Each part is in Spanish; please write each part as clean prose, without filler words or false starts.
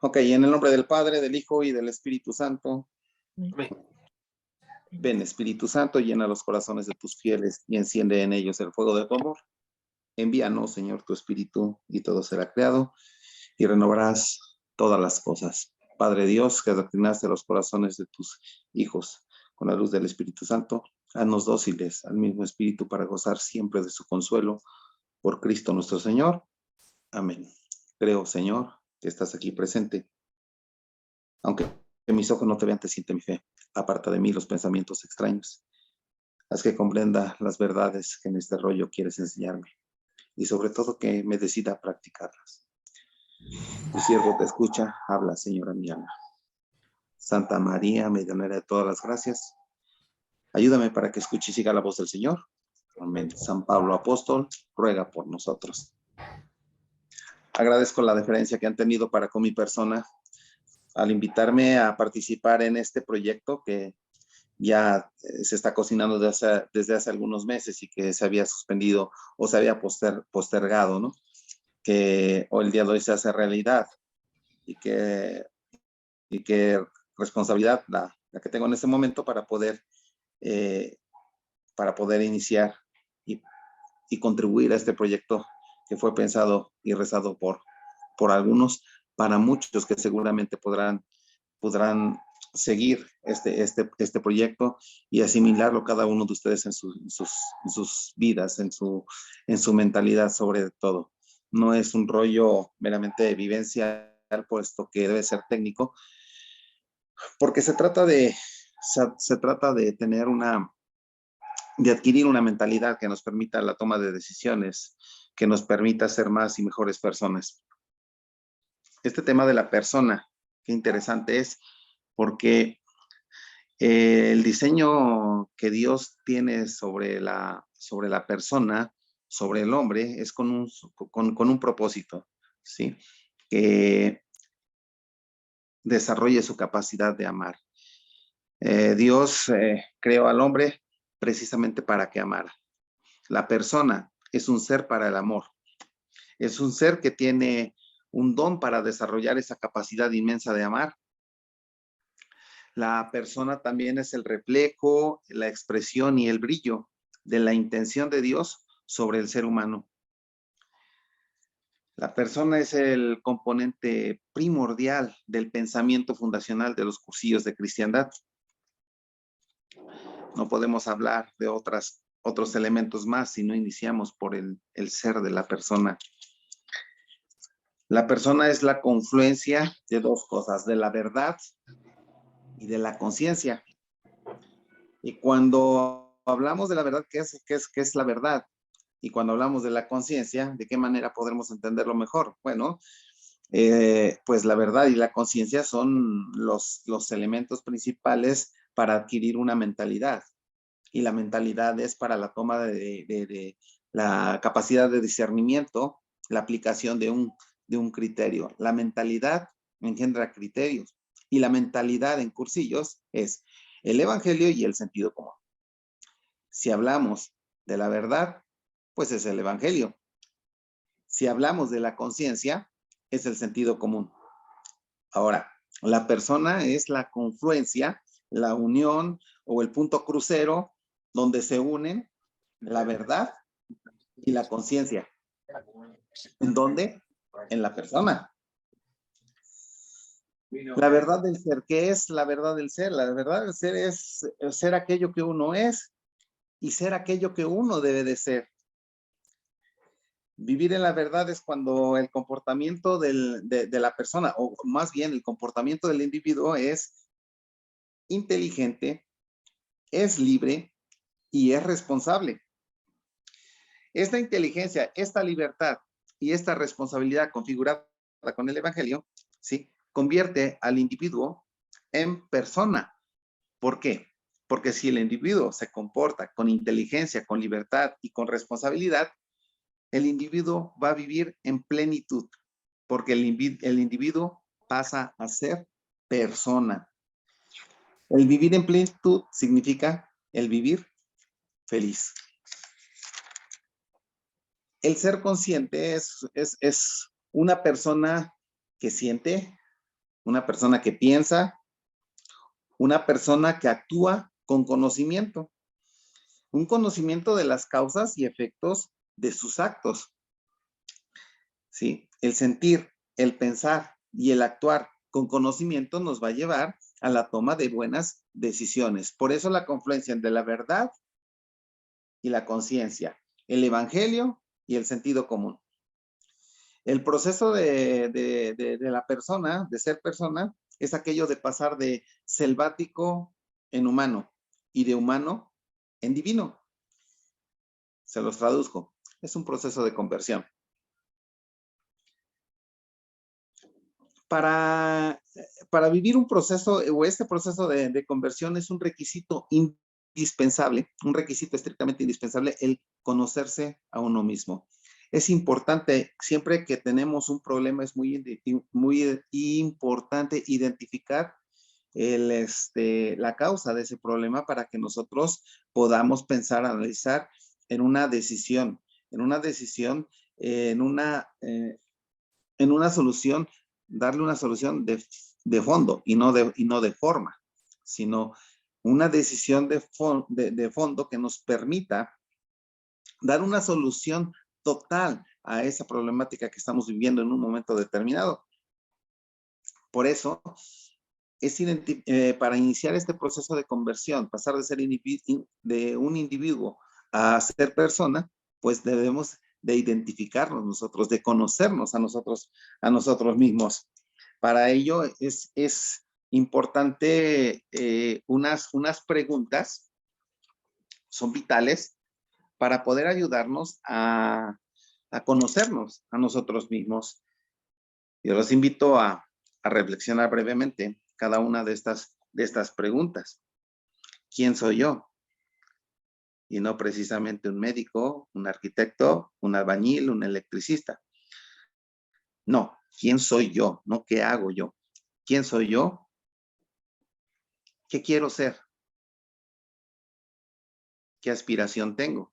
Ok, en el nombre del Padre, del Hijo y del Espíritu Santo. Amén. Ven, Espíritu Santo, llena los corazones de tus fieles y enciende en ellos el fuego de tu amor. Envíanos, Señor, tu Espíritu y todo será creado y renovarás todas las cosas. Padre Dios, que adoctrinaste los corazones de tus hijos con la luz del Espíritu Santo, haznos dóciles al mismo Espíritu para gozar siempre de su consuelo por Cristo nuestro Señor. Amén. Creo, Señor, que estás aquí presente. Aunque mis ojos no te vean, te siente mi fe. Aparta de mí los pensamientos extraños. Haz que comprenda las verdades que en este rollo quieres enseñarme. Y sobre todo que me decida a practicarlas. Tu siervo te escucha, habla, Señora mi alma. Santa María, medianera de todas las gracias, ayúdame para que escuche y siga la voz del Señor. Amén. San Pablo Apóstol, ruega por nosotros. Agradezco la deferencia que han tenido para con mi persona al invitarme a participar en este proyecto que ya se está cocinando desde hace algunos meses y que se había suspendido o se había postergado, ¿no? Que hoy el día de hoy se hace realidad y que responsabilidad la que tengo en este momento para poder iniciar y contribuir a este proyecto que fue pensado y rezado por algunos, para muchos que seguramente podrán seguir este proyecto y asimilarlo cada uno de ustedes en sus vidas, en su mentalidad sobre todo. No es un rollo meramente vivencial, puesto que debe ser técnico, porque se trata de de adquirir una mentalidad que nos permita la toma de decisiones, que nos permita ser más y mejores personas. Este tema de la persona, qué interesante es, porque el diseño que Dios tiene sobre la persona, sobre el hombre, es con un propósito, ¿sí? Que desarrolle su capacidad de amar. Dios creó al hombre precisamente para que amara. La persona es un ser para el amor. Es un ser que tiene un don para desarrollar esa capacidad inmensa de amar. La persona también es el reflejo, la expresión y el brillo de la intención de Dios sobre el ser humano. La persona es el componente primordial del pensamiento fundacional de los cursillos de cristiandad. No podemos hablar de otros elementos más si no iniciamos por el ser de la persona. La persona es la confluencia de dos cosas, de la verdad y de la conciencia. Y cuando hablamos de la verdad, ¿qué es la verdad? Y cuando hablamos de la conciencia, ¿de qué manera podremos entenderlo mejor? Bueno, pues la verdad y la conciencia son los elementos principales para adquirir una mentalidad. Y la mentalidad es para la toma de la capacidad de discernimiento, la aplicación de un criterio. La mentalidad engendra criterios y la mentalidad en cursillos es el evangelio y el sentido común. Si hablamos de la verdad, pues es el evangelio. Si hablamos de la conciencia, es el sentido común. Ahora, la persona es la confluencia, la unión o el punto crucero donde se unen la verdad y la conciencia. ¿En dónde? En la persona. La verdad del ser, ¿qué es la verdad del ser? La verdad del ser es ser aquello que uno es y ser aquello que uno debe de ser. Vivir en la verdad es cuando el comportamiento de la persona, o más bien el comportamiento del individuo es inteligente, es libre y es responsable. Esta inteligencia, esta libertad y esta responsabilidad configurada con el evangelio, ¿sí?, convierte al individuo en persona. ¿Por qué? Porque si el individuo se comporta con inteligencia, con libertad y con responsabilidad, el individuo va a vivir en plenitud, porque el individuo pasa a ser persona. El vivir en plenitud significa el vivir feliz. El ser consciente es una persona que siente, una persona que piensa, una persona que actúa con conocimiento, un conocimiento de las causas y efectos de sus actos. ¿Sí? El sentir, el pensar y el actuar con conocimiento nos va a llevar a la toma de buenas decisiones. Por eso la confluencia entre la verdad y la conciencia, el evangelio y el sentido común. El proceso de la persona, de ser persona, es aquello de pasar de selvático en humano y de humano en divino. Se los traduzco. Es un proceso de conversión. Para vivir un proceso o este proceso de conversión es un requisito indispensable, un requisito estrictamente indispensable, el conocerse a uno mismo. Es importante, siempre que tenemos un problema, es muy importante identificar la causa de ese problema para que nosotros podamos pensar, analizar en una decisión, en una solución, darle una solución de fondo y no de forma, sino una decisión de fondo que nos permita dar una solución total a esa problemática que estamos viviendo en un momento determinado. Por eso, para iniciar este proceso de conversión, pasar de ser de un individuo a ser persona, pues debemos de identificarnos nosotros, de conocernos a nosotros mismos. Para ello es importante unas preguntas, son vitales para poder ayudarnos a conocernos a nosotros mismos. Yo los invito a reflexionar brevemente cada una de estas preguntas. ¿Quién soy yo? Y no precisamente un médico, un arquitecto, un albañil, un electricista. No, ¿quién soy yo? No, ¿qué hago yo? ¿Quién soy yo? ¿Qué quiero ser? ¿Qué aspiración tengo?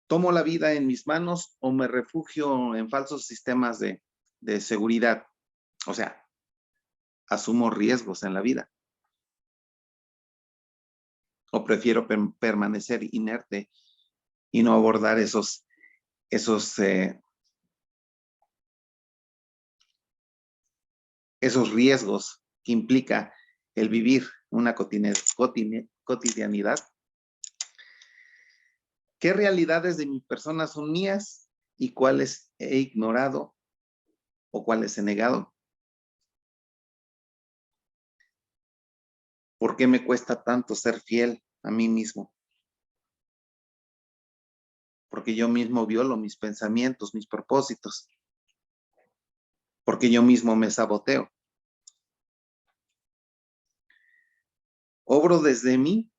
¿Tomo la vida en mis manos o me refugio en falsos sistemas de seguridad? O sea, asumo riesgos en la vida. ¿O prefiero permanecer inerte y no abordar esos riesgos que implica el vivir una cotidianidad? ¿Qué realidades de mi persona son mías y cuáles he ignorado o cuáles he negado? ¿Por qué me cuesta tanto ser fiel a mí mismo? Porque yo mismo violo mis pensamientos, mis propósitos. Porque yo mismo me saboteo. ¿Obro desde mí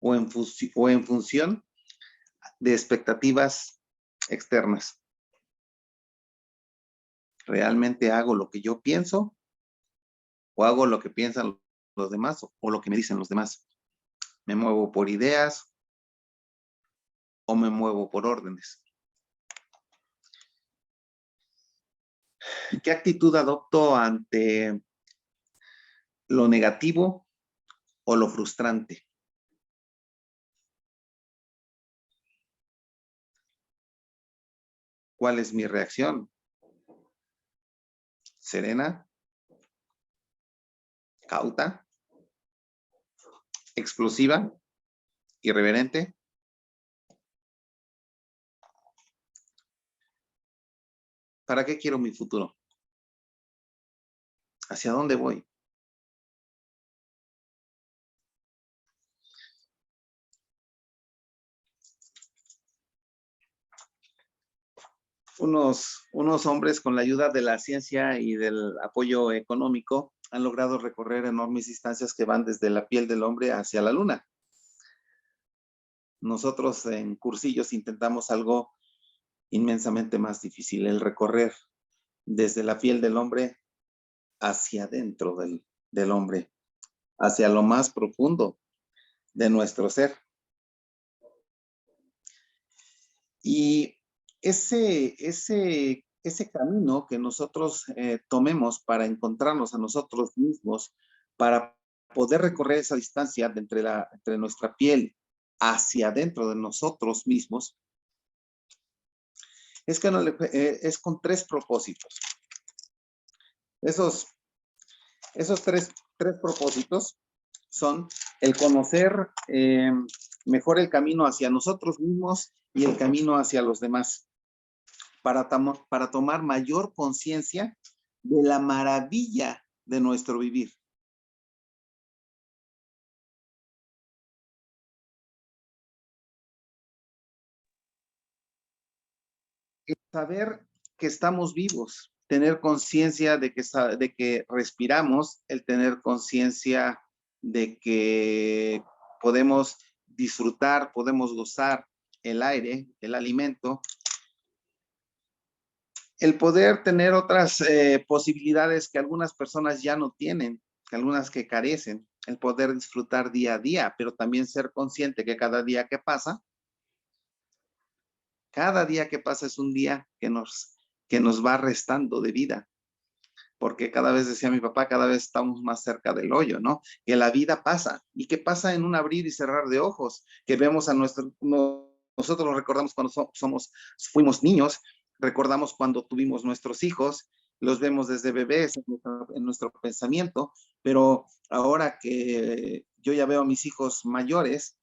o en función de expectativas externas? ¿Realmente hago lo que yo pienso o hago lo que piensan los demás o lo que me dicen los demás? ¿Me muevo por ideas o me muevo por órdenes? ¿Qué actitud adopto ante lo negativo o lo frustrante? ¿Cuál es mi reacción? ¿Serena? ¿Cauta? ¿Explosiva? ¿Irreverente? ¿Para qué quiero mi futuro? ¿Hacia dónde voy? Unos hombres con la ayuda de la ciencia y del apoyo económico han logrado recorrer enormes distancias que van desde la piel del hombre hacia la luna. Nosotros en cursillos intentamos algo inmensamente más difícil, el recorrer desde la piel del hombre hacia adentro del hombre, hacia lo más profundo de nuestro ser. Y ese ese camino que nosotros tomemos para encontrarnos a nosotros mismos, para poder recorrer esa distancia de entre nuestra piel hacia adentro de nosotros mismos, es, que es con tres propósitos. Esos tres propósitos son el conocer mejor el camino hacia nosotros mismos y el camino hacia los demás, para tomar mayor conciencia de la maravilla de nuestro vivir. Saber que estamos vivos, tener conciencia de que respiramos, el tener conciencia de que podemos disfrutar, podemos gozar el aire, el alimento, el poder tener otras posibilidades que algunas personas ya no tienen, que algunas que carecen, el poder disfrutar día a día, pero también ser consciente que cada día que pasa es un día que nos va restando de vida, porque cada vez, decía mi papá, cada vez estamos más cerca del hoyo, ¿no? Que la vida pasa, y que pasa en un abrir y cerrar de ojos, que vemos a nosotros nos recordamos cuando fuimos niños, recordamos cuando tuvimos nuestros hijos, los vemos desde bebés en nuestro pensamiento, pero ahora que yo ya veo a mis hijos mayores,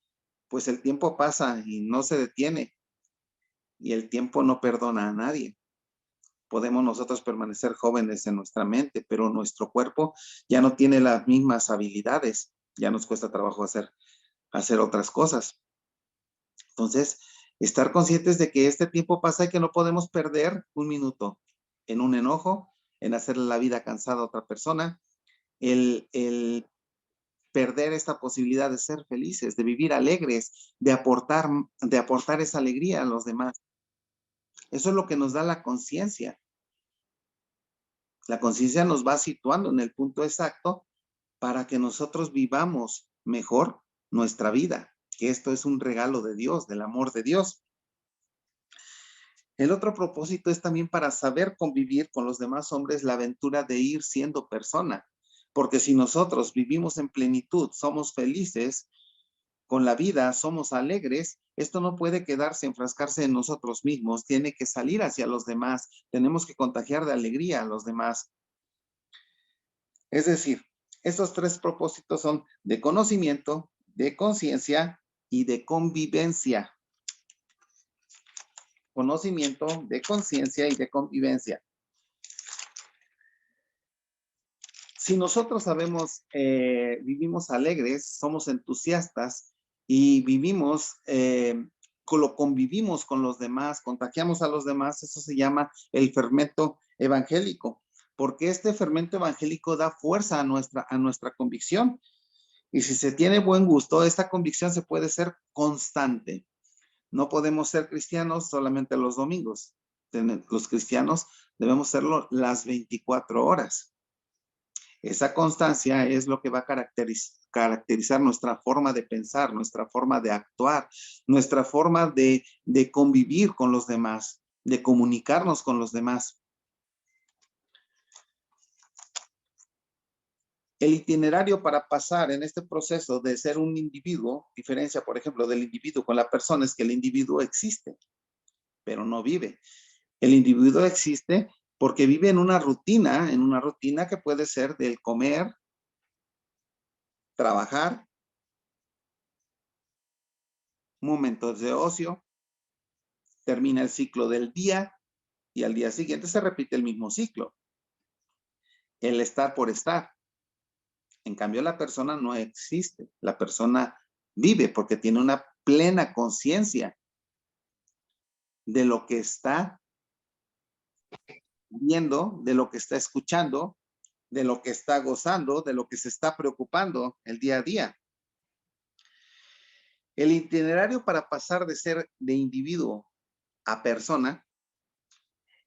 pues el tiempo pasa y no se detiene, y el tiempo no perdona a nadie. Podemos nosotros permanecer jóvenes en nuestra mente, pero nuestro cuerpo ya no tiene las mismas habilidades, ya nos cuesta trabajo hacer otras cosas. Entonces, estar conscientes de que este tiempo pasa y que no podemos perder un minuto en un enojo, en hacerle la vida cansada a otra persona, el perder esta posibilidad de ser felices, de vivir alegres, de aportar esa alegría a los demás. Eso es lo que nos da la conciencia. La conciencia nos va situando en el punto exacto para que nosotros vivamos mejor nuestra vida, que esto es un regalo de Dios, del amor de Dios. El otro propósito es también para saber convivir con los demás hombres la aventura de ir siendo persona, porque si nosotros vivimos en plenitud, somos felices con la vida, somos alegres, esto no puede quedarse, enfrascarse en nosotros mismos, tiene que salir hacia los demás, tenemos que contagiar de alegría a los demás. Es decir, estos tres propósitos son de conocimiento, de conciencia y de convivencia. Conocimiento, de conciencia y de convivencia. Si nosotros vivimos alegres, somos entusiastas y convivimos con los demás, contagiamos a los demás, eso se llama el fermento evangélico, porque este fermento evangélico da fuerza a nuestra convicción. Y si se tiene buen gusto, esta convicción se puede ser constante. No podemos ser cristianos solamente los domingos. Los cristianos debemos serlo las 24 horas. Esa constancia es lo que va a caracterizar nuestra forma de pensar, nuestra forma de actuar, nuestra forma de convivir con los demás, de comunicarnos con los demás. El itinerario para pasar en este proceso de ser un individuo, diferencia, por ejemplo, del individuo con la persona, es que el individuo existe, pero no vive. El individuo existe porque vive en una rutina que puede ser del comer, trabajar, momentos de ocio, termina el ciclo del día y al día siguiente se repite el mismo ciclo. El estar por estar. En cambio, la persona no existe. La persona vive porque tiene una plena conciencia de lo que está viendo, de lo que está escuchando, de lo que está gozando, de lo que se está preocupando el día a día. El itinerario para pasar de ser de individuo a persona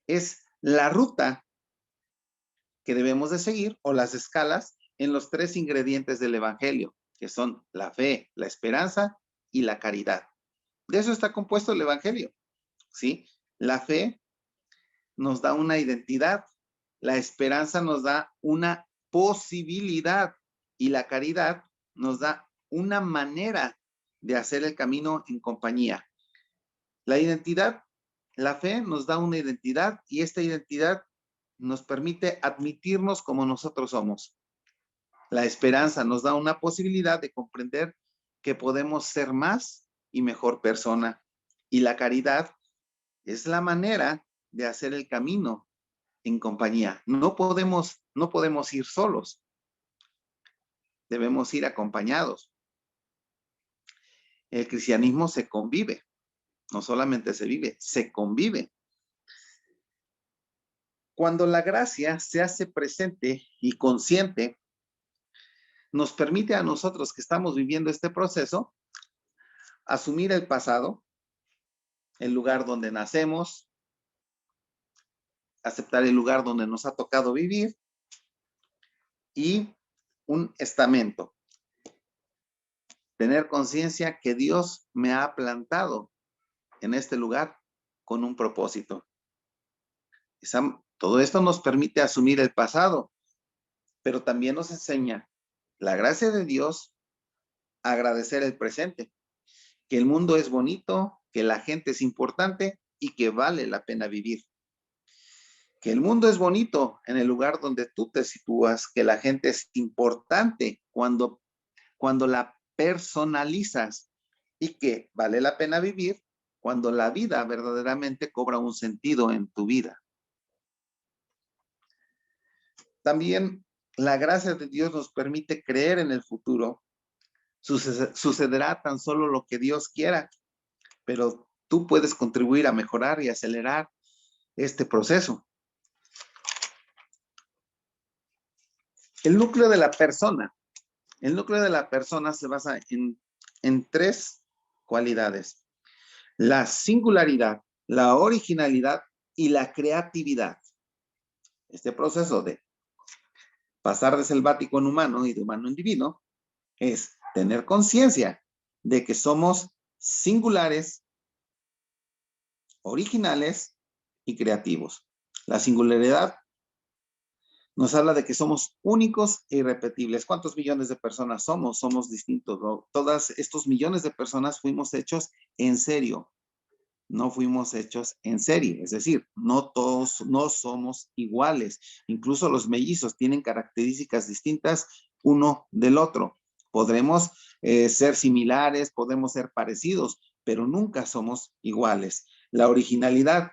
es la ruta que debemos de seguir o las escalas en los tres ingredientes del evangelio, que son la fe, la esperanza y la caridad. De eso está compuesto el evangelio, ¿sí? La fe nos da una identidad, la esperanza nos da una posibilidad y la caridad nos da una manera de hacer el camino en compañía. La identidad, la fe nos da una identidad y esta identidad nos permite admitirnos como nosotros somos. La esperanza nos da una posibilidad de comprender que podemos ser más y mejor persona. Y la caridad es la manera de hacer el camino en compañía. No podemos ir solos. Debemos ir acompañados. El cristianismo se convive. No solamente se vive, se convive. Cuando la gracia se hace presente y consciente, nos permite a nosotros que estamos viviendo este proceso asumir el pasado, el lugar donde nacemos, aceptar el lugar donde nos ha tocado vivir y un estamento. Tener conciencia que Dios me ha plantado en este lugar con un propósito. Todo esto nos permite asumir el pasado, pero también nos enseña la gracia de Dios a agradecer el presente, que el mundo es bonito, que la gente es importante y que vale la pena vivir. Que el mundo es bonito en el lugar donde tú te sitúas, que la gente es importante cuando la personalizas y que vale la pena vivir cuando la vida verdaderamente cobra un sentido en tu vida. También la gracia de Dios nos permite creer en el futuro. Sucederá tan solo lo que Dios quiera, pero tú puedes contribuir a mejorar y acelerar este proceso. El núcleo de la persona. El núcleo de la persona se basa en tres cualidades: la singularidad, la originalidad y la creatividad. Este proceso de pasar de selvático en humano y de humano en divino es tener conciencia de que somos singulares, originales y creativos. La singularidad nos habla de que somos únicos e irrepetibles. ¿Cuántos millones de personas somos? Somos distintos, ¿no? Todos estos millones de personas fuimos hechos en serio. No fuimos hechos en serie, es decir, no todos no somos iguales. Incluso los mellizos tienen características distintas uno del otro. Podremos ser similares, podemos ser parecidos, pero nunca somos iguales. La originalidad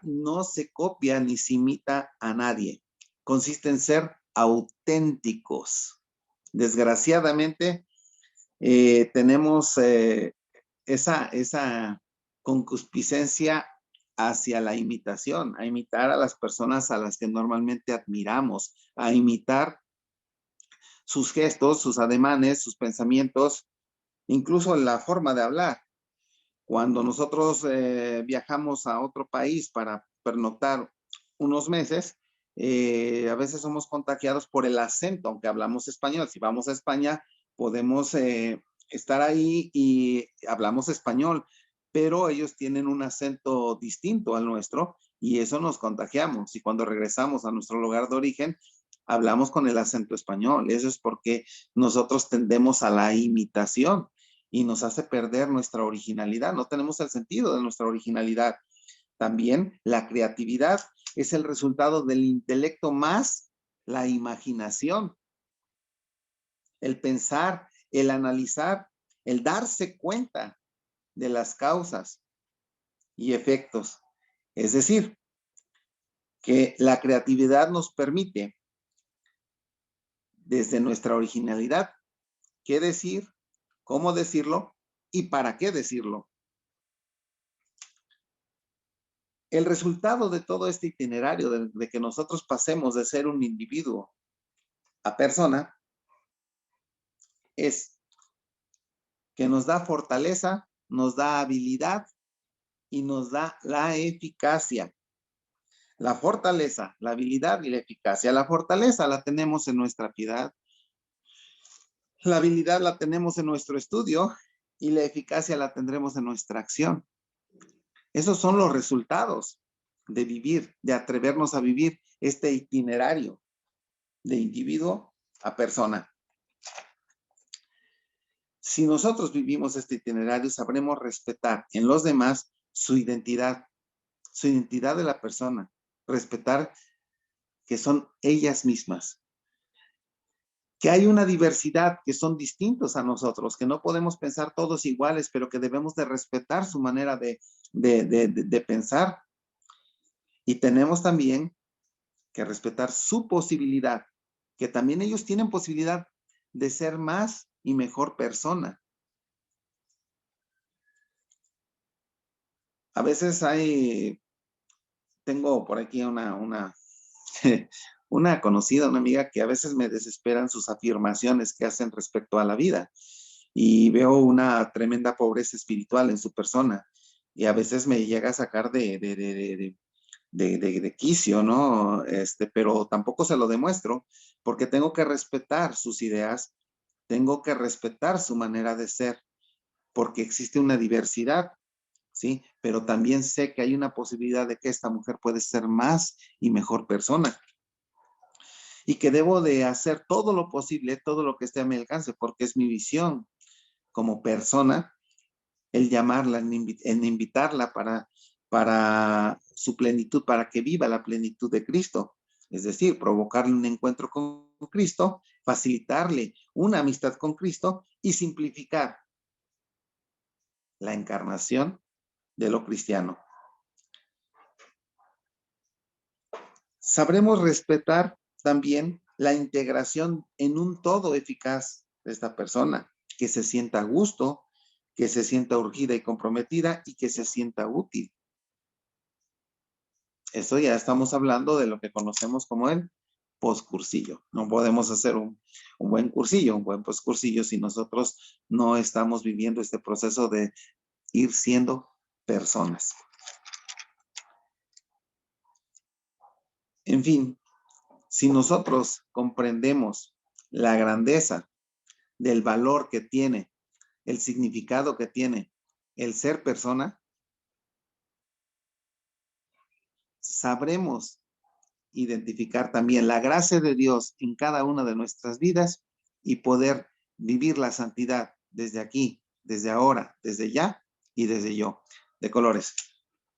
no se copia ni se imita a nadie. Consiste en ser auténticos. Desgraciadamente, tenemos esa concupiscencia hacia la imitación, a imitar a las personas a las que normalmente admiramos, a imitar sus gestos, sus ademanes, sus pensamientos, incluso la forma de hablar. Cuando nosotros viajamos a otro país para pernoctar unos meses, a veces somos contagiados por el acento, aunque hablamos español. Si vamos a España, podemos estar ahí y hablamos español, pero ellos tienen un acento distinto al nuestro y eso nos contagiamos. Y cuando regresamos a nuestro lugar de origen, hablamos con el acento español. Eso es porque nosotros tendemos a la imitación y nos hace perder nuestra originalidad. No tenemos el sentido de nuestra originalidad. También la creatividad es el resultado del intelecto más la imaginación. El pensar, el analizar, el darse cuenta de las causas y efectos. Es decir, que la creatividad nos permite, desde nuestra originalidad, qué decir, cómo decirlo y para qué decirlo. El resultado de todo este itinerario, de que nosotros pasemos de ser un individuo a persona, es que nos da fortaleza, nos da habilidad y nos da la eficacia. La fortaleza, la habilidad y la eficacia. La fortaleza la tenemos en nuestra piedad. La habilidad la tenemos en nuestro estudio y la eficacia la tendremos en nuestra acción. Esos son los resultados. de vivir, de atrevernos a vivir este itinerario de individuo a persona. Si nosotros vivimos este itinerario, sabremos respetar en los demás su identidad de la persona, respetar que son ellas mismas, que hay una diversidad, que son distintos a nosotros, que no podemos pensar todos iguales, pero que debemos de respetar su manera de pensar. Y tenemos también que respetar su posibilidad, que también ellos tienen posibilidad de ser más y mejor persona. A veces tengo por aquí una conocida, una amiga, que a veces me desesperan sus afirmaciones que hacen respecto a la vida. Y veo una tremenda pobreza espiritual en su persona. Y a veces me llega a sacar de quicio, ¿no? Pero tampoco se lo demuestro, porque tengo que respetar sus ideas, tengo que respetar su manera de ser, porque existe una diversidad, ¿sí? Pero también sé que hay una posibilidad de que esta mujer puede ser más y mejor persona. Y que debo de hacer todo lo posible, todo lo que esté a mi alcance, porque es mi visión como persona, el llamarla, en invitarla para su plenitud, para que viva la plenitud de Cristo. Es decir, provocarle un encuentro con Cristo, facilitarle una amistad con Cristo y simplificar la encarnación de lo cristiano. Sabremos respetar también la integración en un todo eficaz de esta persona, que se sienta a gusto, que se sienta urgida y comprometida y que se sienta útil. Esto ya estamos hablando de lo que conocemos como el postcursillo. No podemos hacer un buen cursillo, un buen postcursillo si nosotros no estamos viviendo este proceso de ir siendo personas. En fin, si nosotros comprendemos la grandeza del valor que tiene, el significado que tiene el ser persona, sabremos identificar también la gracia de Dios en cada una de nuestras vidas y poder vivir la santidad desde aquí, desde ahora, desde ya y desde yo. De colores.